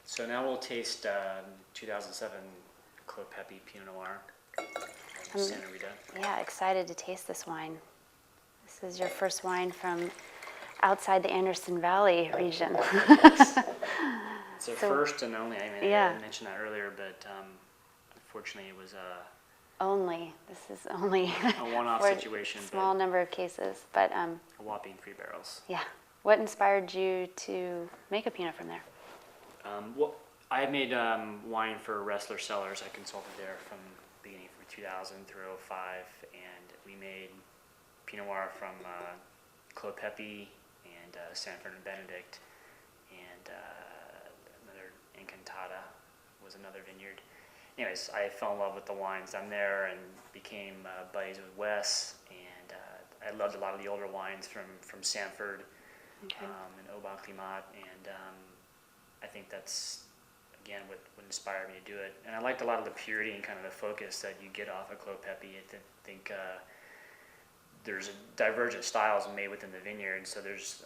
So now we'll taste 2007 Clos Pepe Pinot Noir, Santa Rita. Yeah, excited to taste this wine. This is your first wine from outside the Anderson Valley region. It's a first and only. I mean, Yeah. I mentioned that earlier, but unfortunately it was This is only a one-off for situation. a small number of cases, but a whopping 3 barrels. yeah. What inspired you to make a Pinot from there? Well, I made wine for Wrestler Cellars. I consulted there from beginning from 2000 through 05, and we made Pinot Noir from Clos Pepe and Sanford and Benedict, and another Encantada was another vineyard. Anyways, I fell in love with the wines down there and became buddies with Wes, and I loved a lot of the older wines from Sanford and Aubin Climat, and I think that's, again, what inspired me to do it. And I liked a lot of the purity and kind of the focus that you get off of Clos Pepe. I think there's divergent styles made within the vineyard, so there's,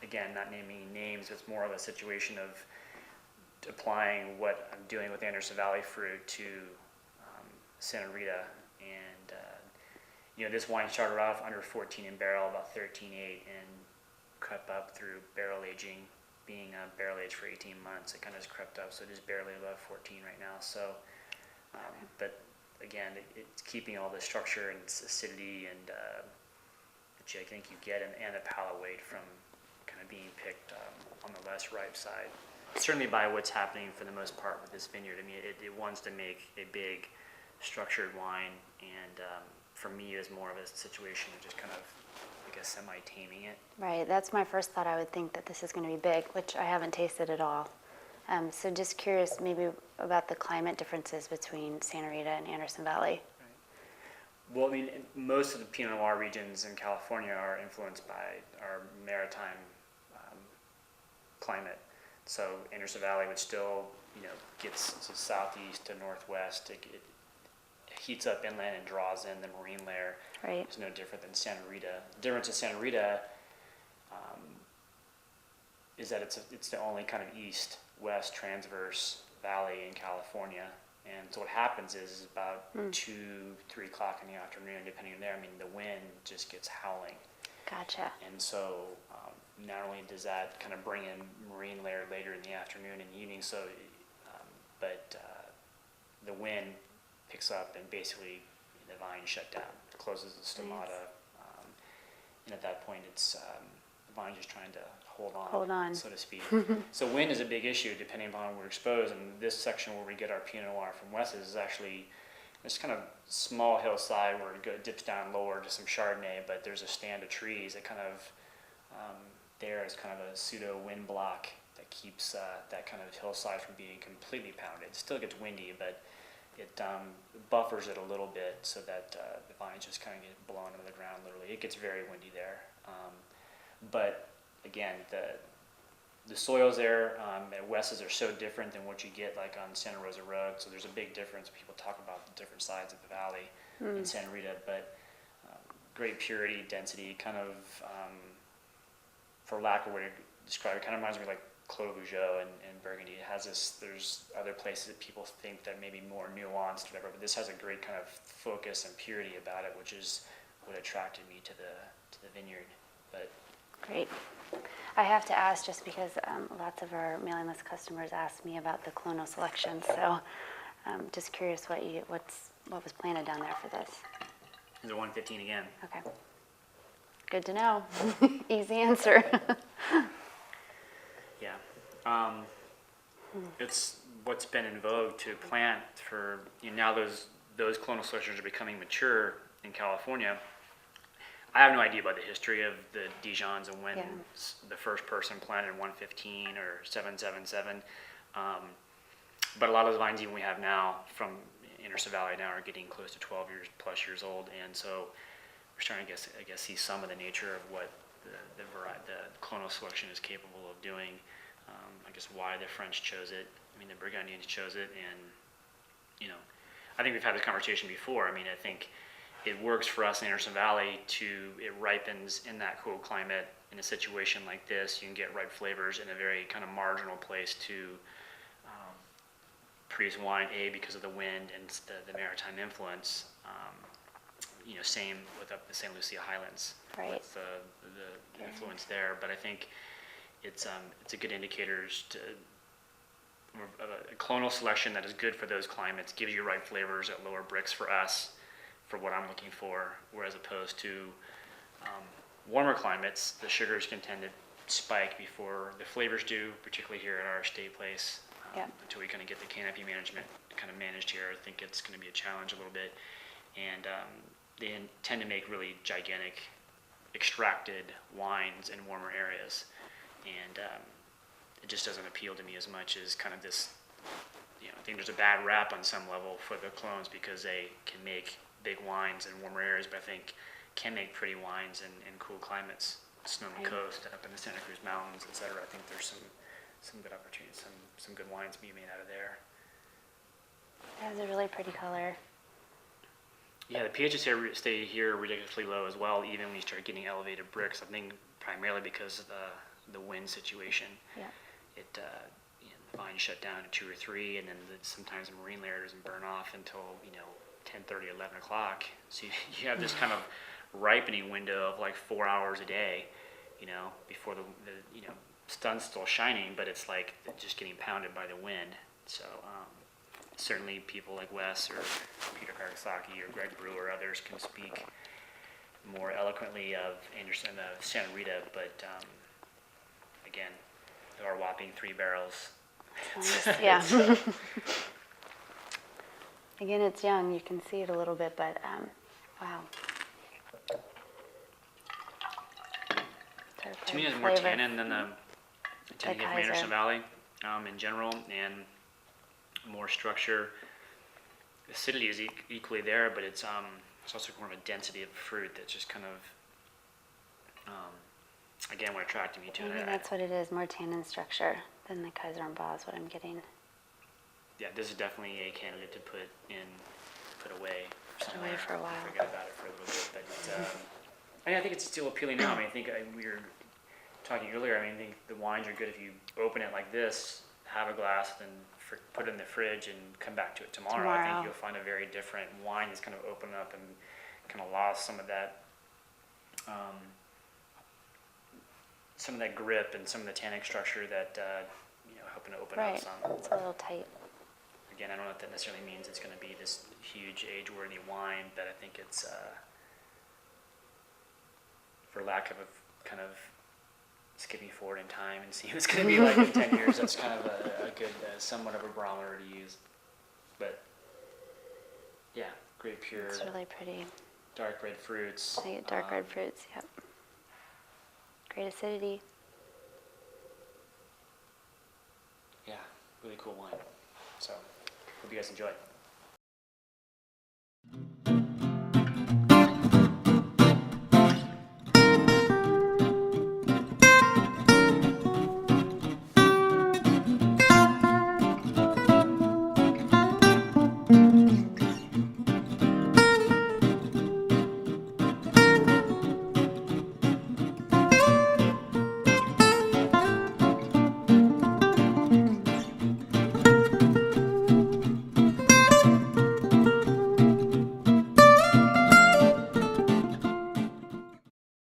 again, not naming names, it's more of a situation of applying what I'm doing with Anderson Valley fruit to Santa Rita. And, this wine started off under 14 in barrel, about 13.8, and crept up through barrel aging, being barrel aged for 18 months. It kind of just crept up, so it is barely above 14 right now. So, but again, it's keeping all the structure and acidity and that I think you get, and the palate weight from kind of being picked on the less ripe side. Certainly by what's happening for the most part with this vineyard. I mean, it wants to make a big structured wine, and for me, it was more of a situation of just kind of, I guess, semi-taming it. Right, that's my first thought. I would think that this is going to be big, which I haven't tasted at all. So just curious maybe about the climate differences between Santa Rita and Anderson Valley. Right. Well, I mean, most of the Pinot Noir regions in California are influenced by our maritime climate. So Anderson Valley would still, gets to southeast to northwest. It heats up inland and draws in the marine layer. Right. It's no different than Santa Rita. The difference in Santa Rita is that it's the only kind of east-west transverse valley in California. And so what happens is about 2, 3 o'clock in the afternoon, depending on there, I mean, the wind just gets howling. Gotcha. And so not only does that kind of bring in marine layer later in the afternoon and evening, so but the wind picks up and basically the vine shut down. It closes the stomata, and at that point it's the vine just trying to hold on, so to speak. So wind is a big issue depending upon where we're exposed, and this section where we get our Pinot Noir from Wes's is actually this kind of small hillside where it dips down lower to some Chardonnay, but there's a stand of trees that kind of there is kind of a pseudo wind block that keeps that kind of hillside from being completely pounded. It still gets windy, but it buffers it a little bit so that the vines just kind of get blown into the ground. Literally, it gets very windy there. But again, the soils there at Wes's are so different than what you get like on Santa Rosa Road. So there's a big difference. People talk about the different sides of the valley in Santa Rita, but great purity, density, kind of, for lack of a way to describe it, kind of reminds me of like Clos Vougeot and Burgundy. It has this, there's other places that people think that may be more nuanced, whatever, but this has a great kind of focus and purity about it, which is what attracted me to the vineyard. But great. I have to ask just because lots of our mailing list customers ask me about the clonal selection, so just curious what was planted down there for this. They're 115 again. Okay. Good to know. Easy answer. Yeah. It's what's been in vogue to plant for, now those clonal selections are becoming mature in California. I have no idea about the history of the Dijons and when the first person planted 115 or 777. But a lot of the vines even we have now from Anderson Valley now are getting close to 12 years old, and so we're starting to see some of the nature of what the clonal selection is capable of doing. I guess why the French chose it. I mean, the Burgundians chose it, and I think we've had this conversation before. I mean, I think it works for us in Anderson Valley it ripens in that cool climate in a situation like this, you can get ripe flavors in a very kind of marginal place to produce wine, because of the wind and the maritime influence. Same with up the St. Lucia Highlands, Right. with the influence there. But I think it's a good indicator to a clonal selection that is good for those climates, gives you ripe flavors at lower bricks for us, for what I'm looking for, whereas opposed to warmer climates, the sugars can tend to spike before the flavors do, particularly here at our estate place. Until we kind of get the canopy management kind of managed here, I think it's going to be a challenge a little bit. And they tend to make really gigantic extracted wines in warmer areas. And it just doesn't appeal to me as much as kind of this, I think there's a bad rap on some level for the clones because they can make big wines in warmer areas, but I think can make pretty wines in cool climates, Sonoma Coast, up in the Santa Cruz Mountains, et cetera. I think there's some good opportunities, some good wines being made out of there. It has a really pretty color. Yeah, the pHs here stay here ridiculously low as well, even when you start getting elevated bricks. I think primarily because of the wind situation. Yeah. The vines shut down at 2 or 3, and then sometimes the marine layer doesn't burn off until 10:30, 11 o'clock. So you have this kind of ripening window of like 4 hours a day, before the sun's still shining, but it's like just getting pounded by the wind. So certainly people like Wes or Peter Karagasaki or Greg Brew or others can speak more eloquently of Anderson, Santa Rita, but again, there are whopping 3 barrels. Nice. Yeah. Again, it's young. You can see it a little bit, but wow. To me, it's more tannin than the tannin from Anderson Valley in general, and more structure. Acidity is equally there, but it's also more of a density of fruit that's just kind of, again, what attracted me to it. Maybe that's what it is, more tannin structure than the Kaiser and Boz, what I'm getting. Yeah, this is definitely a candidate to put away. Put away for a while. Forget about it for a little bit, but I think it's still appealing now. I think we were talking earlier. I think the wines are good if you open it like this, have a glass, then put it in the fridge and come back to it tomorrow. I think you'll find a very different wine that's kind of opened up and kind of lost some of that grip and some of the tannic structure that helping to open up some. It's a little tight. Again, I don't know if that necessarily means it's going to be this huge age-worthy wine, but I think it's, for lack of a kind of skipping forward in time and seeing what it's going to be like in 10 years, that's kind of a good, somewhat of a barometer to use. But, yeah, great pure. It's really pretty. Dark red fruits. I get dark red fruits, yep. Great acidity. Yeah, really cool wine. So, hope you guys enjoy.